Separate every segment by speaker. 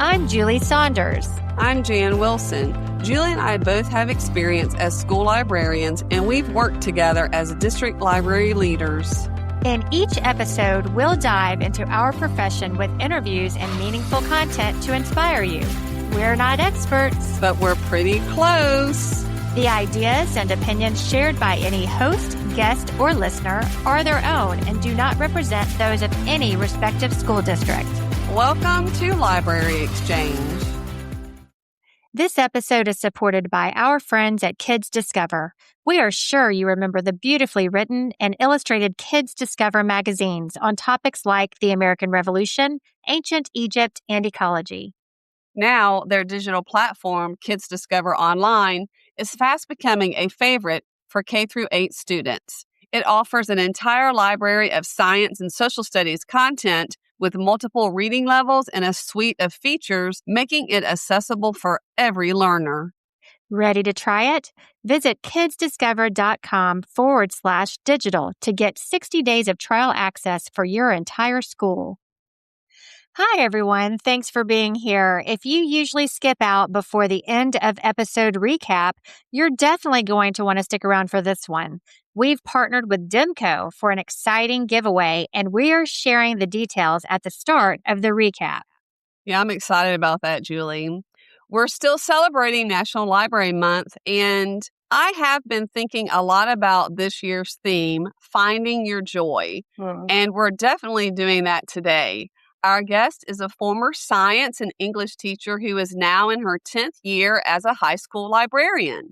Speaker 1: I'm Julie Saunders.
Speaker 2: I'm Jan Wilson. Julie and I both have experience as school librarians, and we've worked together as district library leaders.
Speaker 1: In each episode, we'll dive into our profession with interviews and meaningful content to inspire you. We're not experts,
Speaker 2: but we're pretty close.
Speaker 1: The ideas and opinions shared by any host, guest, or listener are their own and do not represent those of any respective school district.
Speaker 2: Welcome to Library Exchange.
Speaker 1: This episode is supported by our friends at Kids Discover. We are sure you remember the beautifully written and illustrated Kids Discover magazines on topics like the American Revolution, ancient Egypt, and ecology.
Speaker 2: Now, their digital platform, Kids Discover Online, is fast becoming a favorite for K-8 students. It offers an entire library of science and social studies content with multiple reading levels and a suite of features, making it accessible for every learner.
Speaker 1: Ready to try it? Visit kidsdiscover.com/digital to get 60 days of trial access for your entire school. Hi, everyone. Thanks for being here. If you usually skip out before the end of episode recap, you're definitely going to want to stick around for this one. We've partnered with Demco for an exciting giveaway, and we are sharing the details at the start of the recap.
Speaker 2: Yeah, I'm excited about that, Julie. We're still celebrating National Library Month, and I have been thinking a lot about this year's theme, Finding Your Joy, and we're definitely doing that today. Our guest is a former science and English teacher who is now in her 10th year as a high school librarian.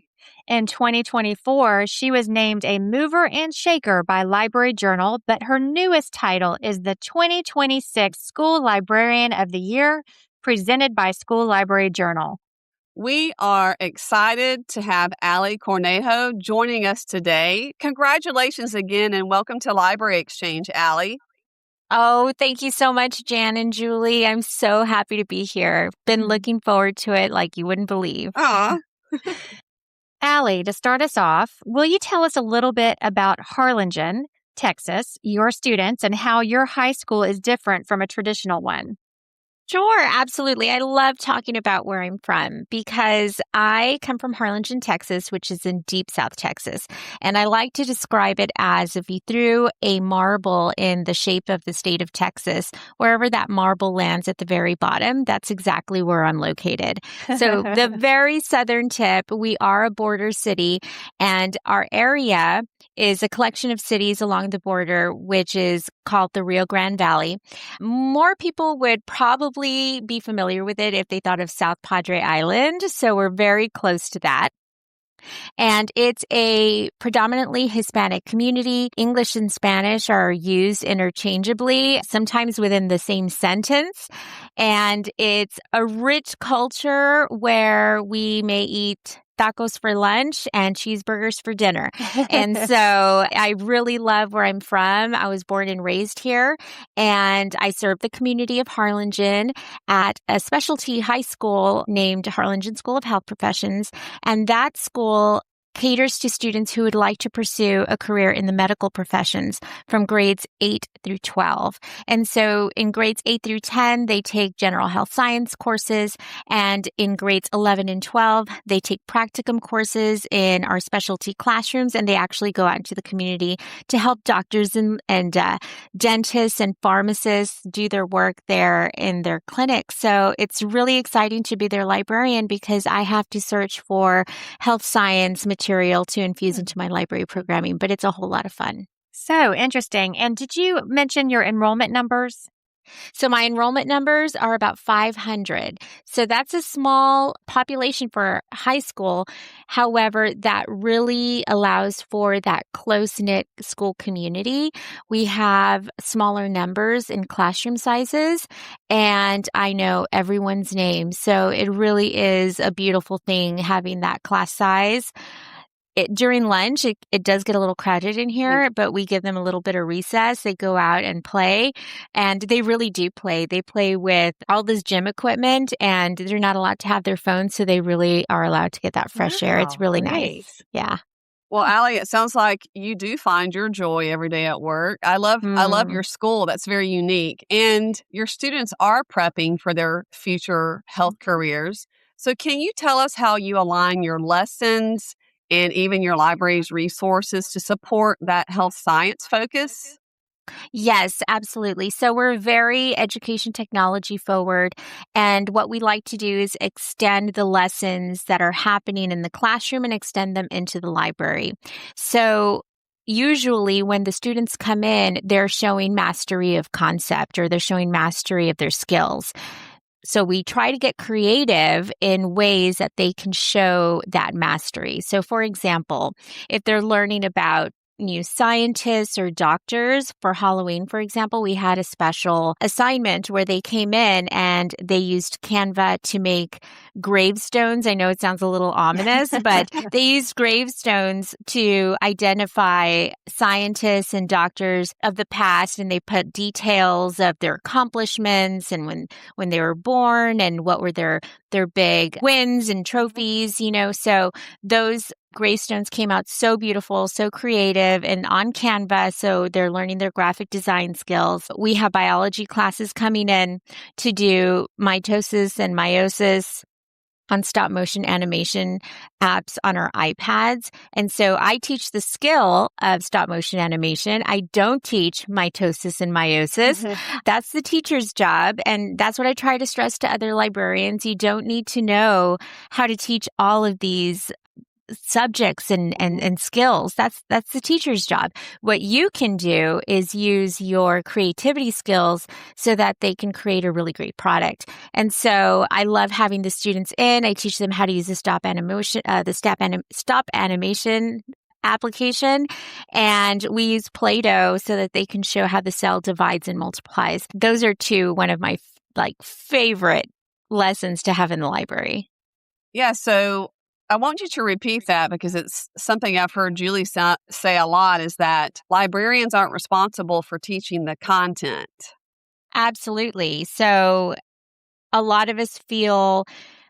Speaker 1: In 2024, she was named a mover and shaker by Library Journal, but her newest title is the 2026 School Librarian of the Year, presented by School Library Journal.
Speaker 2: We are excited to have Allie Cornejo joining us today. Congratulations again and welcome to Library Exchange, Allie.
Speaker 3: Oh, thank you so much, Jan and Julie. I'm so happy to be here. Been looking forward to it like you wouldn't believe.
Speaker 2: Aw.
Speaker 1: Allie, to start us off, will you tell us a little bit about Harlingen, Texas, your students, and how your high school is different from a traditional one?
Speaker 3: Sure, absolutely. I love talking about where I'm from because I come from Harlingen, Texas, which is in deep South Texas. And I like to describe it as if you threw a marble in the shape of the state of Texas, wherever that marble lands at the very bottom, that's exactly where I'm located. So the very southern tip, we are a border city, and our area is a collection of cities along the border, which is called the Rio Grande Valley. More people would probably be familiar with it if they thought of South Padre Island, so we're very close to that. And it's a predominantly Hispanic community. English and Spanish are used interchangeably, sometimes within the same sentence. And it's a rich culture where we may eat tacos for lunch and cheeseburgers for dinner. And so I really love where I'm from. I was born and raised here, and I serve the community of Harlingen at a specialty high school named Harlingen School of Health Professions. And that school caters to students who would like to pursue a career in the medical professions from grades 8 through 12. And so in grades 8 through 10, they take general health science courses. And in grades 11 and 12, they take practicum courses in our specialty classrooms. And they actually go out into the community to help doctors and dentists and pharmacists do their work there in their clinics. So it's really exciting to be their librarian because I have to search for health science material to infuse into my library programming, but it's a whole lot of fun.
Speaker 1: So interesting. And did you mention your enrollment numbers?
Speaker 3: So my enrollment numbers are about 500. So that's a small population for high school. However, that really allows for that close-knit school community. We have smaller numbers in classroom sizes, and I know everyone's name. So it really is a beautiful thing having that class size. During lunch, it does get a little crowded in here, but we give them a little bit of recess. They go out and play, and they really do play. They play with all this gym equipment, and they're not allowed to have their phones, so they really are allowed to get that fresh air. It's really nice. Yeah.
Speaker 2: Well, Allie, it sounds like you do find your joy every day at work. I love
Speaker 3: Mm.
Speaker 2: your school. That's very unique. And your students are prepping for their future health careers. So can you tell us how you align your lessons and even your library's resources to support that health science focus?
Speaker 3: Yes, absolutely. So we're very education technology forward. And what we like to do is extend the lessons that are happening in the classroom and extend them into the library. So usually when the students come in, they're showing mastery of concept or they're showing mastery of their skills. So we try to get creative in ways that they can show that mastery. So for example, if they're learning about new scientists or doctors for Halloween, for example, we had a special assignment where they came in and they used Canva to make gravestones. I know it sounds a little ominous, but they used gravestones to identify scientists and doctors of the past, and they put details of their accomplishments and when they were born and what were their big wins and trophies, So those gravestones came out so beautiful, so creative, and on Canva. So they're learning their graphic design skills. We have biology classes coming in to do mitosis and meiosis on stop motion animation apps on our iPads. And so I teach the skill of stop motion animation. I don't teach mitosis and meiosis. That's the teacher's job. And that's what I try to stress to other librarians. You don't need to know how to teach all of these subjects and skills. That's the teacher's job. What you can do is use your creativity skills so that they can create a really great product. And so I love having the students in. I teach them how to use the stop animation application, and we use Play-Doh so that they can show how the cell divides and multiplies. Those are one of my favorite lessons to have in the library.
Speaker 2: Yeah, so I want you to repeat that because it's something I've heard Julie say a lot, is that librarians aren't responsible for teaching the content.
Speaker 3: Absolutely. So a lot of us feel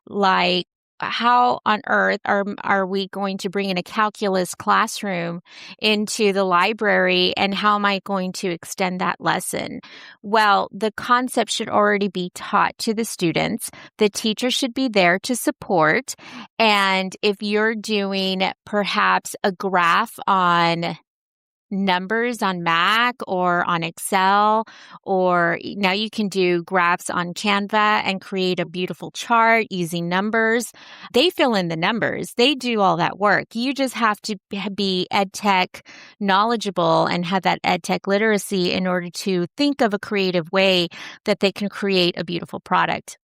Speaker 3: like, how on earth are we going to bring in a calculus classroom into the library, and how am I going to extend that lesson? Well, the concept should already be taught to the students. The teacher should be there to support. And if you're doing perhaps a graph on numbers on Mac or on Excel, or now you can do graphs on Canva and create a beautiful chart using numbers. They fill in the numbers. They do all that work. You just have to be EdTech knowledgeable and have that EdTech literacy in order to think of a creative way that they can create a beautiful product.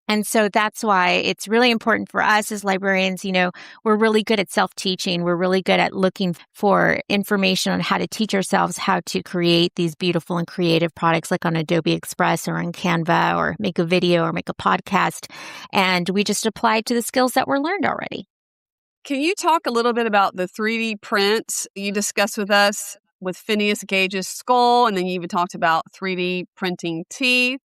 Speaker 3: And so that's why it's really important for us as librarians. We're really good at self-teaching. We're really good at looking for information on how to teach ourselves how to create these beautiful and creative products like on Adobe Express or on Canva, or make a video or make a podcast. And we just apply it to the skills that were learned already.
Speaker 2: Can you talk a little bit about the 3D prints you discussed with us with Phineas Gage's skull, and then you even talked about 3D printing teeth?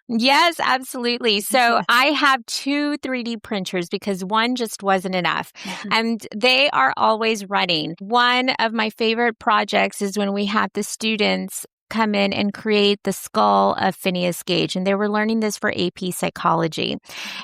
Speaker 3: Yes, absolutely. So I have 2 3D printers because one just wasn't enough. And they are always running. One of my favorite projects is when we have the students come in and create the skull of Phineas Gage. And they were learning this for AP psychology.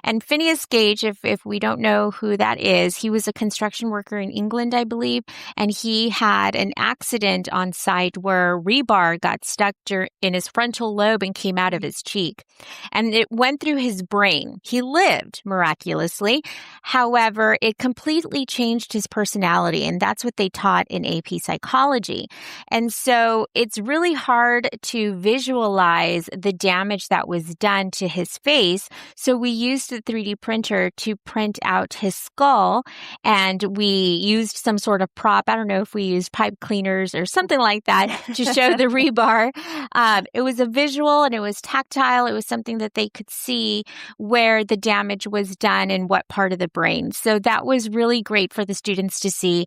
Speaker 3: And Phineas Gage, if we don't know who that is, he was a construction worker in England, I believe. And he had an accident on site where rebar got stuck in his frontal lobe and came out of his cheek. And it went through his brain. He lived miraculously. However, it completely changed his personality. And that's what they taught in AP psychology. And so it's really hard to visualize the damage that was done to his face. So we used the 3D printer to print out his skull, and we used some sort of prop. I don't know if we used pipe cleaners or something like that to show the rebar. It was a visual and it was tactile. It was something that they could see where the damage was done and what part of the brain. So that was really great for the students to see.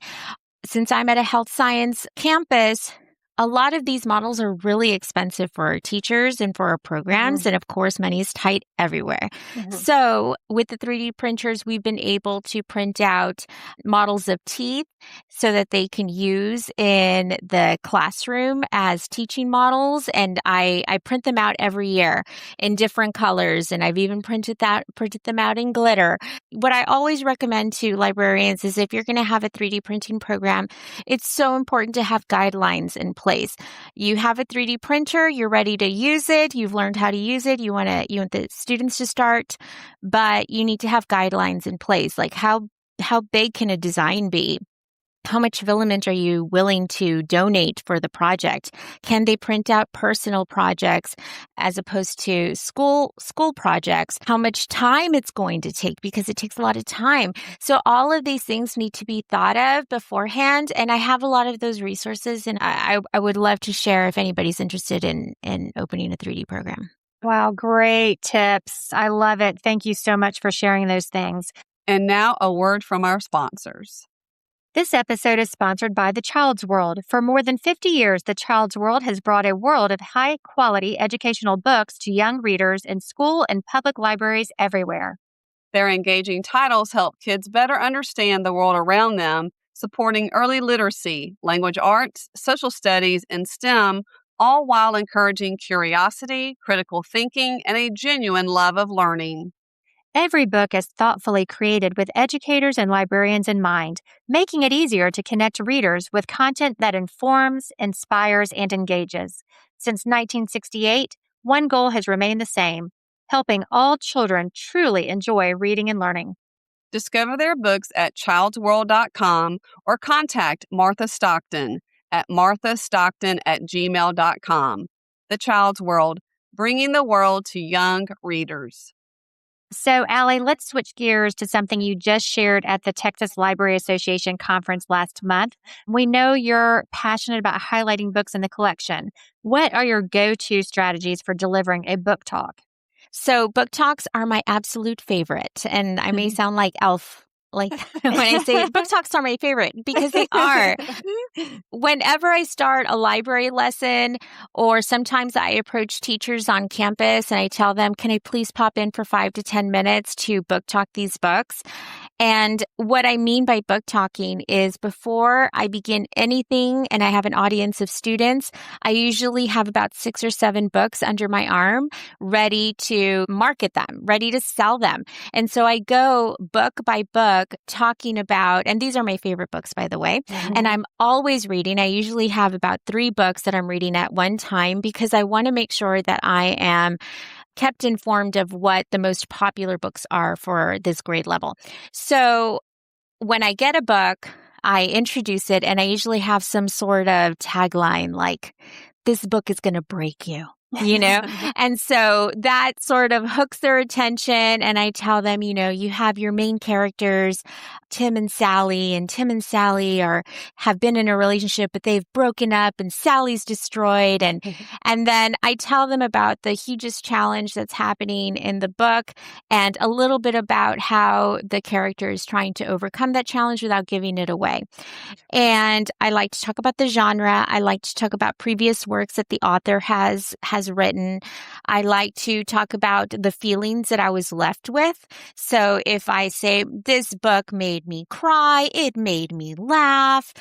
Speaker 3: Since I'm at a health science campus, a lot of these models are really expensive for our teachers and for our programs. And of course, money is tight everywhere. So with the 3D printers, we've been able to print out models of teeth so that they can use in the classroom as teaching models. And I print them out every year in different colors. And I've even printed them out in glitter. What I always recommend to librarians is if you're going to have a 3D printing program, it's so important to have guidelines in place. You have a 3D printer, you're ready to use it, you've learned how to use it, you want the students to start, but you need to have guidelines in place. Like how big can a design be? How much filament are you willing to donate for the project? Can they print out personal projects as opposed to school projects? How much time it's going to take, because it takes a lot of time. So all of these things need to be thought of beforehand. And I have a lot of those resources, and I would love to share if anybody's interested in opening a 3D program.
Speaker 1: Wow, great tips. I love it. Thank you so much for sharing those things.
Speaker 2: And now a word from our sponsors.
Speaker 1: This episode is sponsored by The Child's World. For more than 50 years, The Child's World has brought a world of high-quality educational books to young readers in school and public libraries everywhere.
Speaker 2: Their engaging titles help kids better understand the world around them, supporting early literacy, language arts, social studies, and STEM, all while encouraging curiosity, critical thinking, and a genuine love of learning.
Speaker 1: Every book is thoughtfully created with educators and librarians in mind, making it easier to connect readers with content that informs, inspires, and engages. Since 1968, one goal has remained the same: helping all children truly enjoy reading and learning.
Speaker 2: Discover their books at childsworld.com or contact Martha Stockton at marthastockton@gmail.com. The Child's World, bringing the world to young readers.
Speaker 1: So, Allie, let's switch gears to something you just shared at the Texas Library Association conference last month. We know you're passionate about highlighting books in the collection. What are your go-to strategies for delivering a book talk?
Speaker 3: So book talks are my absolute favorite. And I may sound like Elf, like when I say book talks are my favorite, because they are. Whenever I start a library lesson, or sometimes I approach teachers on campus and I tell them, can I please pop in for 5 to 10 minutes to book talk these books? And what I mean by book talking is before I begin anything and I have an audience of students, I usually have about 6 or 7 books under my arm ready to market them, ready to sell them. And so I go book by book talking about, and these are my favorite books, by the way, and I'm always reading. I usually have about 3 books that I'm reading at one time because I want to make sure that I am kept informed of what the most popular books are for this grade level. So when I get a book, I introduce it, and I usually have some sort of tagline like, this book is going to break you. You know, and so that sort of hooks their attention. And I tell them, you know, you have your main characters, Tim and Sally have been in a relationship, but they've broken up and Sally's destroyed. And then I tell them about the hugest challenge that's happening in the book and a little bit about how the character is trying to overcome that challenge without giving it away. And I like to talk about the genre. I like to talk about previous works that the author has written. I like to talk about the feelings that I was left with. So if I say, this book made me cry, it made me laugh,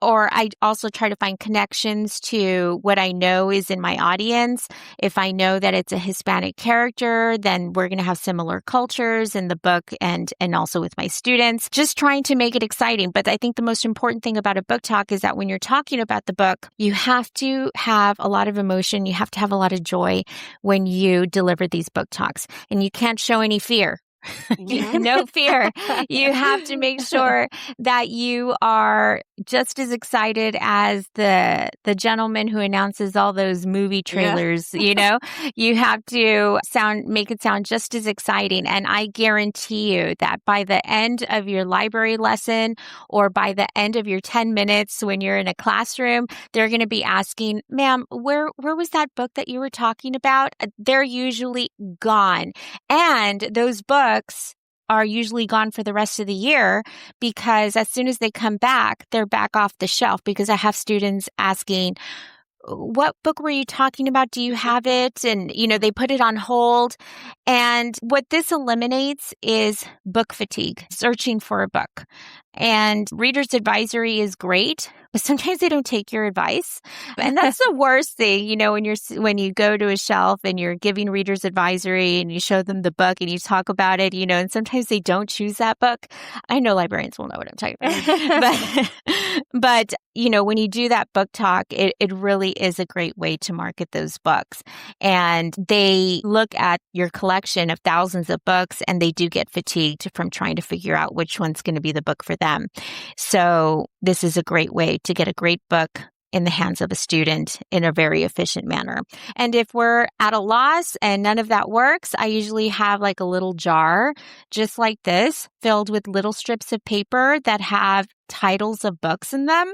Speaker 3: or I also try to find connections to what I know is in my audience. If I know that it's a Hispanic character, then we're going to have similar cultures in the book and also with my students. Just trying to make it exciting. But I think the most important thing about a book talk is that when you're talking about the book, you have to have a lot of emotion. You have to have a lot of joy when you deliver these book talks. And you can't show any fear. No fear. You have to make sure that you are just as excited as the gentleman who announces all those movie trailers. You know, you have to make it sound just as exciting. And I guarantee you that by the end of your library lesson or by the end of your 10 minutes when you're in a classroom, they're going to be asking, ma'am, where was that book that you were talking about? They're usually gone. And those books are usually gone for the rest of the year because as soon as they come back, they're back off the shelf because I have students asking, what book were you talking about? Do you have it? And, they put it on hold. And what this eliminates is book fatigue, searching for a book. And reader's advisory is great, but sometimes they don't take your advice. And that's the worst thing, when you go to a shelf and you're giving reader's advisory and you show them the book and you talk about it, and sometimes they don't choose that book. I know librarians will know what I'm talking about. but when you do that book talk, it really is a great way to market those books. And they look at your collection of thousands of books and they do get fatigued from trying to figure out which one's going to be the book for them. So this is a great way to get a great book in the hands of a student in a very efficient manner. And if we're at a loss and none of that works, I usually have like a little jar just like this filled with little strips of paper that have titles of books in them.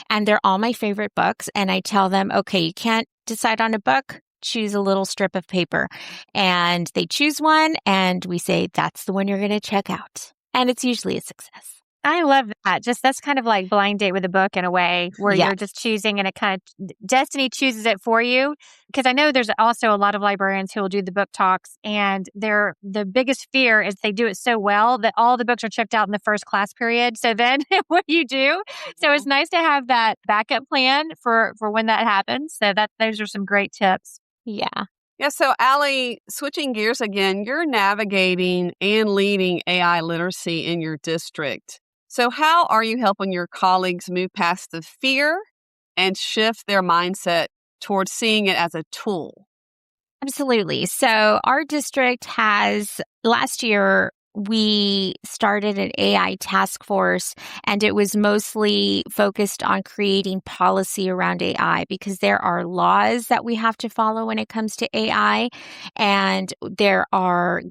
Speaker 3: And they're all my favorite books. And I tell them, okay, you can't decide on a book. Choose a little strip of paper. And they choose one and we say, that's the one you're going to check out. And it's usually a success.
Speaker 1: I love that. That's kind of like blind date with a book in a way where you're just choosing and it kind of destiny chooses it for you. Because I know there's also a lot of librarians who will do the book talks and the biggest fear is they do it so well that all the books are checked out in the first class period. So then what do you do? So it's nice to have that backup plan for when that happens. So those are some great tips.
Speaker 3: Yeah.
Speaker 2: Yeah, so Allie, switching gears again, you're navigating and leading AI literacy in your district. So how are you helping your colleagues move past the fear and shift their mindset towards seeing it as a tool?
Speaker 3: Absolutely. So our district last year, we started an AI task force, and it was mostly focused on creating policy around AI because there are laws that we have to follow when it comes to AI, and there are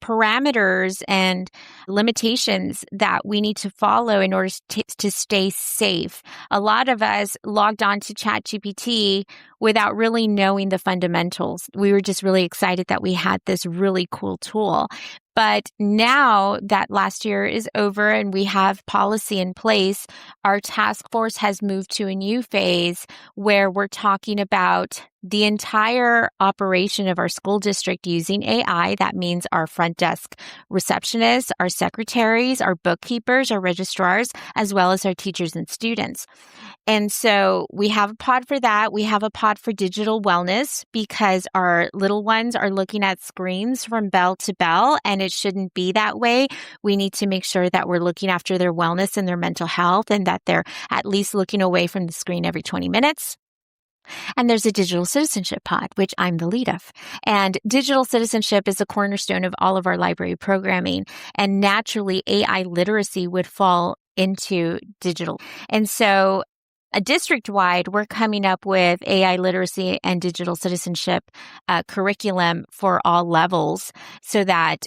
Speaker 3: parameters and limitations that we need to follow in order to stay safe. A lot of us logged on to ChatGPT without really knowing the fundamentals. We were just really excited that we had this really cool tool. But now that last year is over and we have policy in place, our task force has moved to a new phase where we're talking about the entire operation of our school district using AI. That means our front desk receptionists, our secretaries, our bookkeepers, our registrars, as well as our teachers and students. And so we have a pod for that. We have a pod for digital wellness because our little ones are looking at screens from bell to bell, and it shouldn't be that way. We need to make sure that we're looking after their wellness and their mental health and that they're at least looking away from the screen every 20 minutes. And there's a digital citizenship pod, which I'm the lead of. And digital citizenship is a cornerstone of all of our library programming. And naturally, AI literacy would fall into digital. And so district-wide, we're coming up with AI literacy and digital citizenship curriculum for all levels so that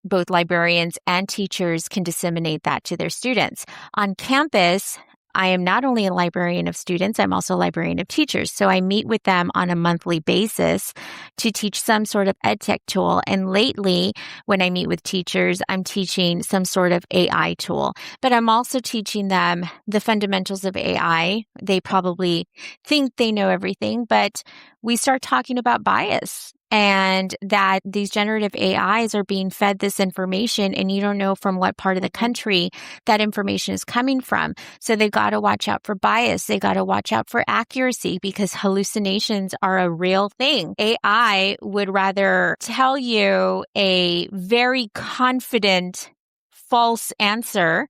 Speaker 3: both librarians and teachers can disseminate that to their students. On campus, I am not only a librarian of students, I'm also a librarian of teachers. So I meet with them on a monthly basis to teach some sort of edtech tool. And lately, when I meet with teachers, I'm teaching some sort of AI tool. But I'm also teaching them the fundamentals of AI. They probably think they know everything, but we start talking about bias. And that these generative AIs are being fed this information and you don't know from what part of the country that information is coming from. So they've got to watch out for bias. They got to watch out for accuracy because hallucinations are a real thing. AI would rather tell you a very confident false answer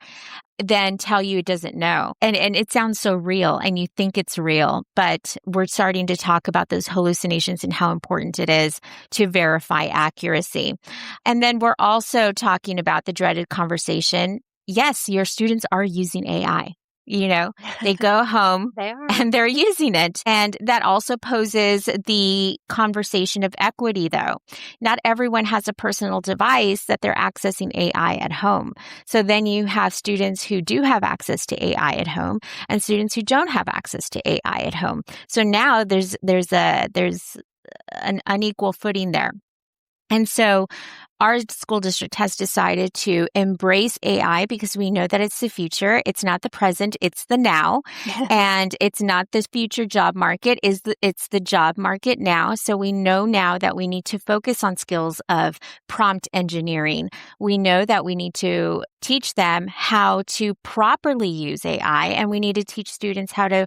Speaker 3: than tell you it doesn't know. And it sounds so real and you think it's real, but we're starting to talk about those hallucinations and how important it is to verify accuracy. And then we're also talking about the dreaded conversation. Yes, your students are using AI. You know, they go home and they're using it. And that also poses the conversation of equity, though. Not everyone has a personal device that they're accessing AI at home. So then you have students who do have access to AI at home and students who don't have access to AI at home. So now there's an unequal footing there. And so our school district has decided to embrace AI because we know that it's the future. It's not the present, it's the now. And it's not the future job market, it's the job market now. So we know now that we need to focus on skills of prompt engineering. We know that we need to teach them how to properly use AI, and we need to teach students how to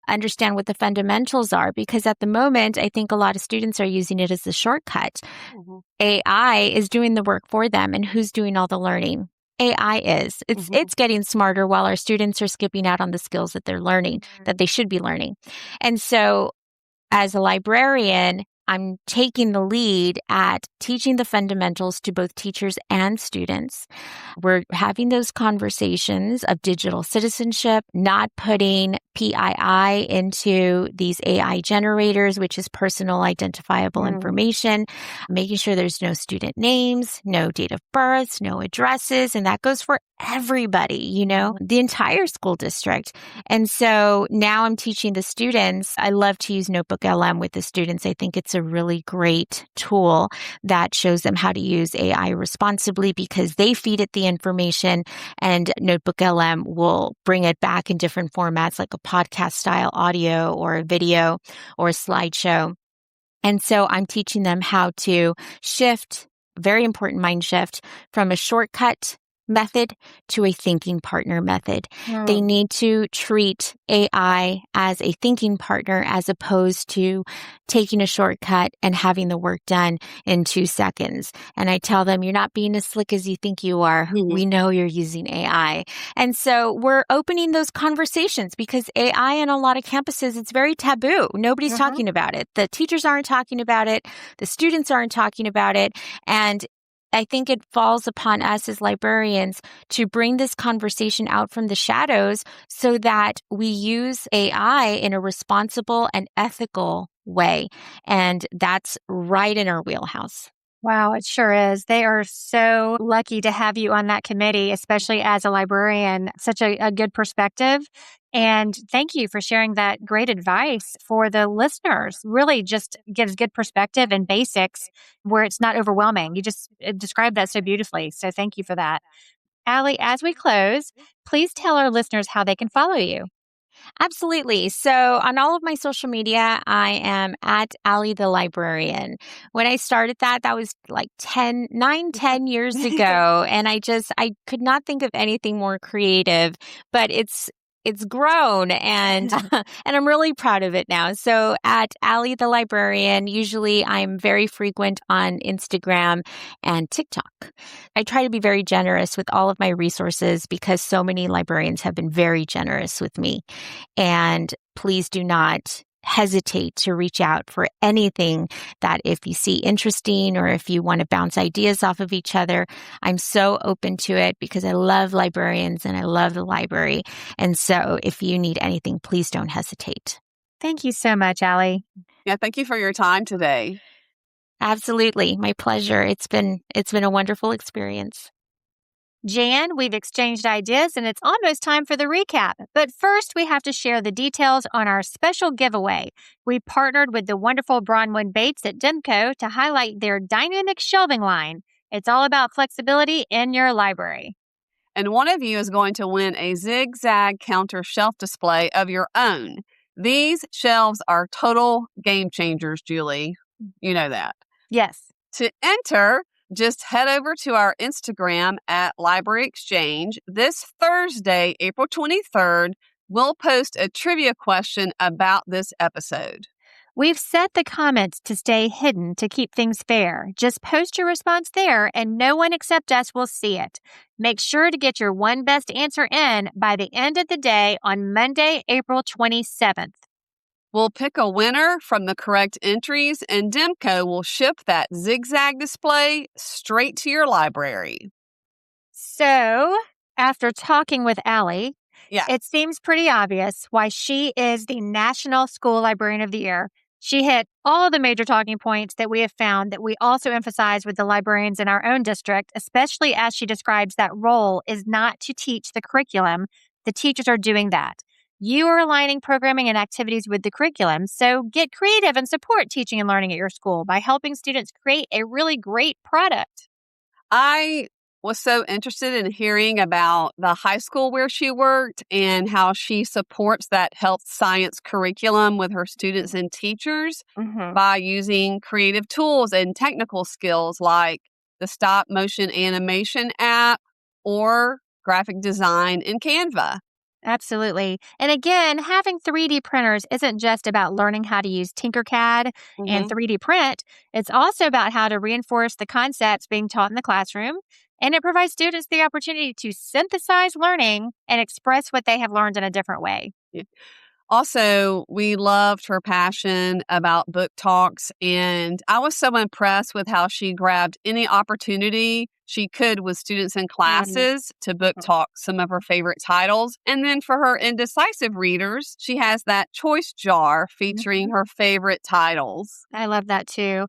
Speaker 3: understand what the fundamentals are, because at the moment, I think a lot of students are using it as the shortcut. Mm-hmm. AI is doing the work for them, and who's doing all the learning? AI is. It's getting smarter while our students are skipping out on the skills that they're learning, that they should be learning. And so as a librarian, I'm taking the lead at teaching the fundamentals to both teachers and students. We're having those conversations of digital citizenship, not putting PII into these AI generators, which is personal identifiable information, making sure there's no student names, no date of births, no addresses, and that goes for everybody, the entire school district. And so now I'm teaching the students. I love to use Notebook LM with the students. I think it's a really great tool that shows them how to use AI responsibly because they feed it the information, and Notebook LM will bring it back in different formats like a podcast style audio or a video or a slideshow. And so I'm teaching them how to shift, very important mind shift, from a shortcut method to a thinking partner method. They need to treat AI as a thinking partner as opposed to taking a shortcut and having the work done in 2 seconds. And I tell them, you're not being as slick as you think you are. We know you're using AI. And so we're opening those conversations because AI in a lot of campuses, it's very taboo. Nobody's talking about it. The teachers aren't talking about it. The students aren't talking about it. And I think it falls upon us as librarians to bring this conversation out from the shadows so that we use AI in a responsible and ethical way. And that's right in our wheelhouse.
Speaker 1: Wow, it sure is. They are so lucky to have you on that committee, especially as a librarian. Such a good perspective. And thank you for sharing that great advice for the listeners. Really just gives good perspective and basics where it's not overwhelming. You just described that so beautifully. So thank you for that. Allie, as we close, please tell our listeners how they can follow you.
Speaker 3: Absolutely. So on all of my social media, I am at Allie the Librarian. When I started that was like 10 years ago. And I could not think of anything more creative, but it's grown and and I'm really proud of it now. So at Allie the Librarian, usually I'm very frequent on Instagram and TikTok. I try to be very generous with all of my resources because so many librarians have been very generous with me. And please do not hesitate to reach out for anything that if you see interesting or if you want to bounce ideas off of each other. I'm so open to it because I love librarians and I love the library. And so if you need anything, please don't hesitate.
Speaker 1: Thank you so much, Allie.
Speaker 2: Yeah, thank you for your time today.
Speaker 3: Absolutely. My pleasure. It's been a wonderful experience.
Speaker 1: Jan, we've exchanged ideas and it's almost time for the recap. But first, we have to share the details on our special giveaway. We partnered with the wonderful Bronwyn Bates at Demco to highlight their dynamic shelving line. It's all about flexibility in your library.
Speaker 2: And one of you is going to win a zigzag counter shelf display of your own. These shelves are total game changers, Julie. You know that.
Speaker 1: Yes.
Speaker 2: To enter, just head over to our Instagram at Library Exchange. This Thursday, April 23rd, we'll post a trivia question about this episode.
Speaker 1: We've set the comments to stay hidden to keep things fair. Just post your response there and no one except us will see it. Make sure to get your one best answer in by the end of the day on Monday, April 27th.
Speaker 2: We'll pick a winner from the correct entries, and Demco will ship that zigzag display straight to your library.
Speaker 1: So, after talking with Allie,
Speaker 2: yeah,
Speaker 1: it seems pretty obvious why she is the National School Librarian of the Year. She hit all the major talking points that we have found that we also emphasize with the librarians in our own district, especially as she describes that role is not to teach the curriculum. The teachers are doing that. You are aligning programming and activities with the curriculum, so get creative and support teaching and learning at your school by helping students create a really great product.
Speaker 2: I was so interested in hearing about the high school where she worked and how she supports that health science curriculum with her students and teachers by using creative tools and technical skills like the stop motion animation app or graphic design in Canva.
Speaker 1: Absolutely. And again, having 3D printers isn't just about learning how to use Tinkercad and 3D print. It's also about how to reinforce the concepts being taught in the classroom. And it provides students the opportunity to synthesize learning and express what they have learned in a different way.
Speaker 2: Yeah. Also, we loved her passion about book talks, and I was so impressed with how she grabbed any opportunity she could with students in classes to book talk some of her favorite titles. And then for her indecisive readers, she has that choice jar featuring her favorite titles.
Speaker 1: I love that too.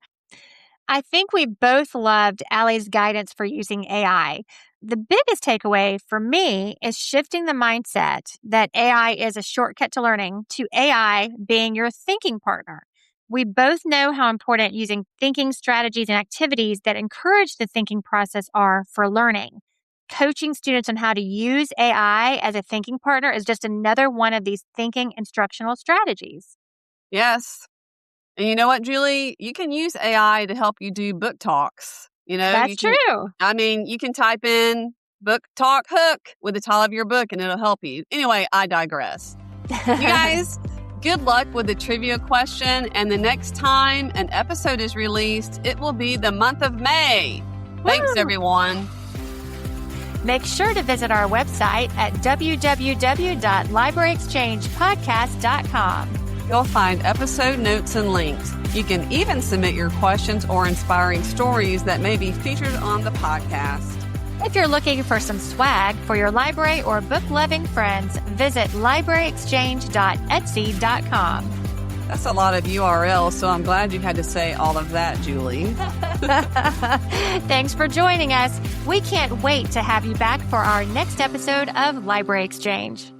Speaker 1: I think we both loved Allie's guidance for using AI. The biggest takeaway for me is shifting the mindset that AI is a shortcut to learning to AI being your thinking partner. We both know how important using thinking strategies and activities that encourage the thinking process are for learning. Coaching students on how to use AI as a thinking partner is just another one of these thinking instructional strategies.
Speaker 2: Yes. And you know what, Julie? You can use AI to help you do book talks.
Speaker 1: That's true.
Speaker 2: I mean, you can type in book talk hook with the title of your book and it'll help you. Anyway, I digress. You guys, good luck with the trivia question. And the next time an episode is released, it will be the month of May. Thanks, everyone.
Speaker 1: Make sure to visit our website at www.libraryexchangepodcast.com.
Speaker 2: You'll find episode notes and links. You can even submit your questions or inspiring stories that may be featured on the podcast.
Speaker 1: If you're looking for some swag for your library or book-loving friends, visit libraryexchange.etsy.com.
Speaker 2: That's a lot of URLs, so I'm glad you had to say all of that, Julie.
Speaker 1: Thanks for joining us. We can't wait to have you back for our next episode of Library Exchange.